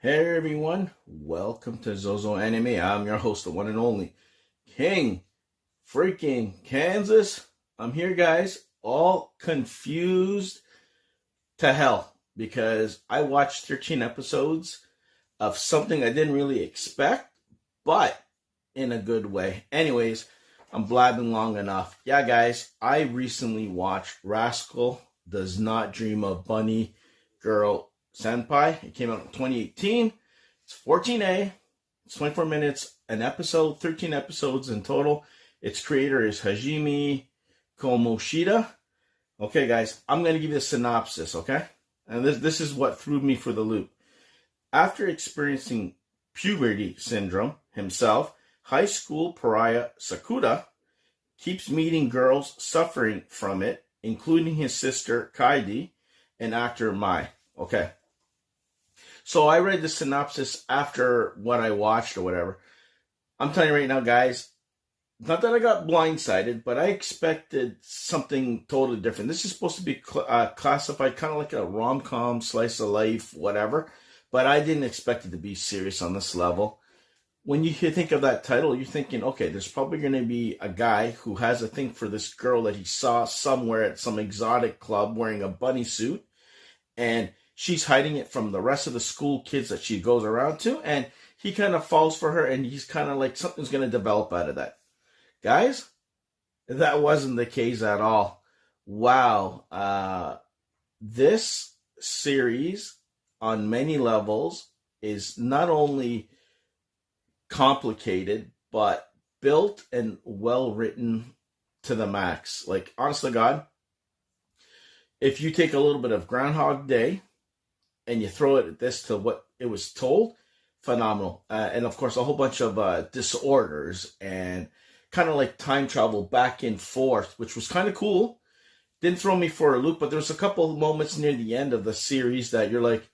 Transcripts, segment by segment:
Hey everyone, welcome to Zozo Anime. I'm your host, the one and only King freaking Kansas. I'm here, guys, all confused to hell because I watched 13 episodes of something I didn't really expect, but in a good way. Anyways, I'm blabbing long enough. Yeah, guys, I recently watched Rascal Does Not Dream of Bunny Girl Senpai. It came out in 2018. It's 14A. It's 24 minutes an episode, 13 episodes in total. Its creator is Hajime Kamoshida. Okay, guys, I'm going to give you a synopsis, okay? And this is what threw me for the loop. After experiencing puberty syndrome himself, high school pariah Sakuta keeps meeting girls suffering from it, including his sister Kaede and actor Maaya. Okay. So I read the synopsis after what I watched or whatever. I'm telling you right now, guys, not that I got blindsided, but I expected something totally different. This is supposed to be classified kind of like a rom-com, slice of life, whatever. But I didn't expect it to be serious on this level. When you think of that title, you're thinking, okay, there's probably going to be a guy who has a thing for this girl that he saw somewhere at some exotic club wearing a bunny suit. And she's hiding it from the rest of the school kids that she goes around to. And he kind of falls for her, and he's kind of like, something's going to develop out of that. Guys, that wasn't the case at all. Wow. This series, on many levels, is not only complicated, but built and well written to the max. Like, honest to God, if you take a little bit of Groundhog Day and you throw it at this to what it was told, phenomenal. And of course, a whole bunch of disorders and kind of like time travel back and forth, which was kind of cool. Didn't throw me for a loop, but there was a couple of moments near the end of the series that you're like,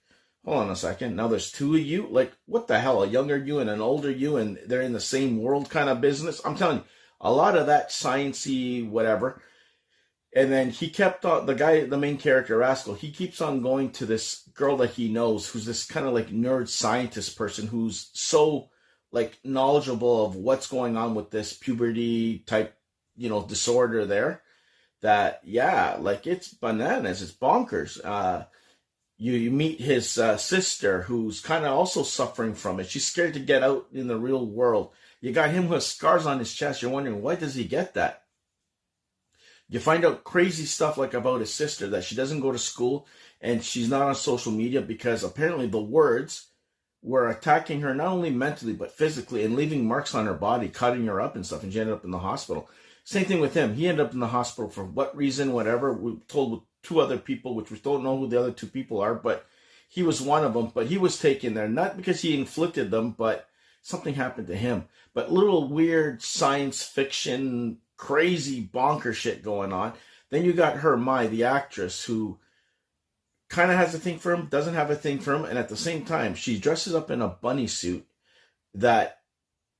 hold on a second, now there's two of you? Like, what the hell? A younger you and an older you, and they're in the same world kind of business? I'm telling you, a lot of that sciencey whatever. And then he kept on, the main character, Rascal, he keeps on going to this girl that he knows, who's this kind of like nerd scientist person who's so like knowledgeable of what's going on with this puberty type, disorder there, that, yeah, like it's bananas, it's bonkers. You meet his sister, who's kind of also suffering from it. She's scared to get out in the real world. You got him who has scars on his chest. You're wondering, why does he get that? You find out crazy stuff like about his sister, that she doesn't go to school and she's not on social media because apparently the words were attacking her not only mentally but physically and leaving marks on her body, cutting her up and stuff, and she ended up in the hospital. Same thing with him. He ended up in the hospital for what reason, whatever. We told with two other people, which we don't know who the other two people are, but he was one of them. But he was taken there, not because he inflicted them, but something happened to him. But little weird science fiction, crazy bonker shit going on. Then you got her, Mai, the actress, who kind of has a thing for him, doesn't have a thing for him, and at the same time, she dresses up in a bunny suit that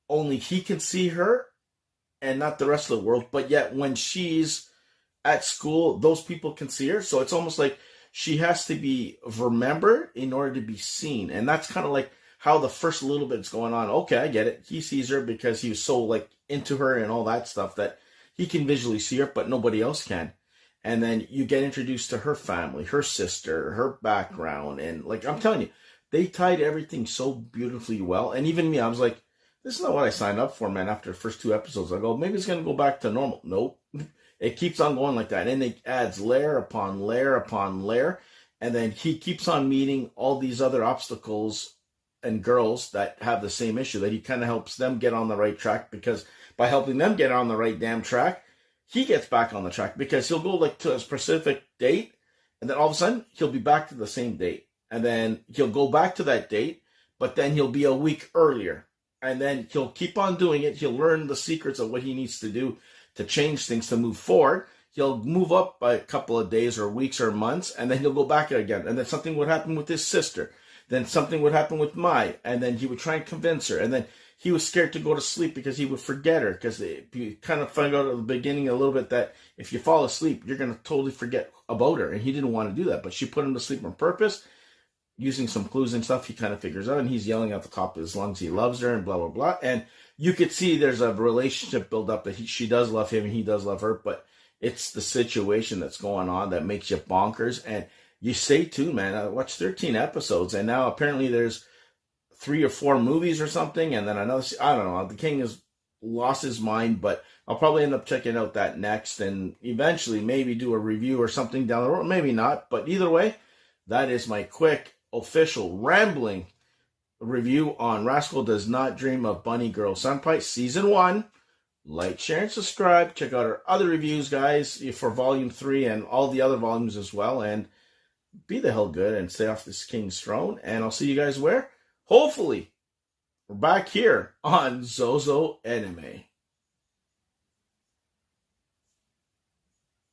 only he can see her and not the rest of the world. But yet when she's at school, those people can see her. So it's almost like she has to be remembered in order to be seen. And that's kind of like how the first little bit's going on. Okay, I get it. He sees her because he was so like into her and all that stuff that he can visually see her, but nobody else can. And then you get introduced to her family, her sister, her background. And like, I'm telling you, they tied everything so beautifully well. And even me, I was like, this is not what I signed up for, man. After the first two episodes, I go, maybe it's going to go back to normal. Nope. It keeps on going like that. And it adds layer upon layer upon layer. And then he keeps on meeting all these other obstacles and girls that have the same issue, that he kind of helps them get on the right track, because by helping them get on the right damn track, he gets back on the track, because he'll go like to a specific date, and then all of a sudden he'll be back to the same date, and then he'll go back to that date, but then he'll be a week earlier, and then he'll keep on doing it. He'll learn the secrets of what he needs to do to change things, to move forward. He'll move up by a couple of days or weeks or months, and then he'll go back again, and then something would happen with his sister. Then something would happen with Mai, and then he would try and convince her, and then he was scared to go to sleep because he would forget her, because he kind of found out at the beginning a little bit that if you fall asleep, you're going to totally forget about her, and he didn't want to do that, but she put him to sleep on purpose. using some clues and stuff, he kind of figures out, and he's yelling at the top of his lungs he loves her and blah, blah, blah. And you could see there's a relationship build up that she does love him and he does love her, but it's the situation that's going on that makes you bonkers. And you stay tuned, man. I watched 13 episodes, and now apparently there's 3 or 4 movies or something, and then another, I don't know, the king has lost his mind, but I'll probably end up checking out that next, and eventually maybe do a review or something down the road, maybe not, but either way, that is my quick, official, rambling review on Rascal Does Not Dream of Bunny Girl Senpai Season 1. Like, share, and subscribe. Check out our other reviews, guys, for Volume 3 and all the other volumes as well, and be the hell good and stay off this king's throne, and I'll see you guys where? Hopefully, we're back here on Zozo Anime.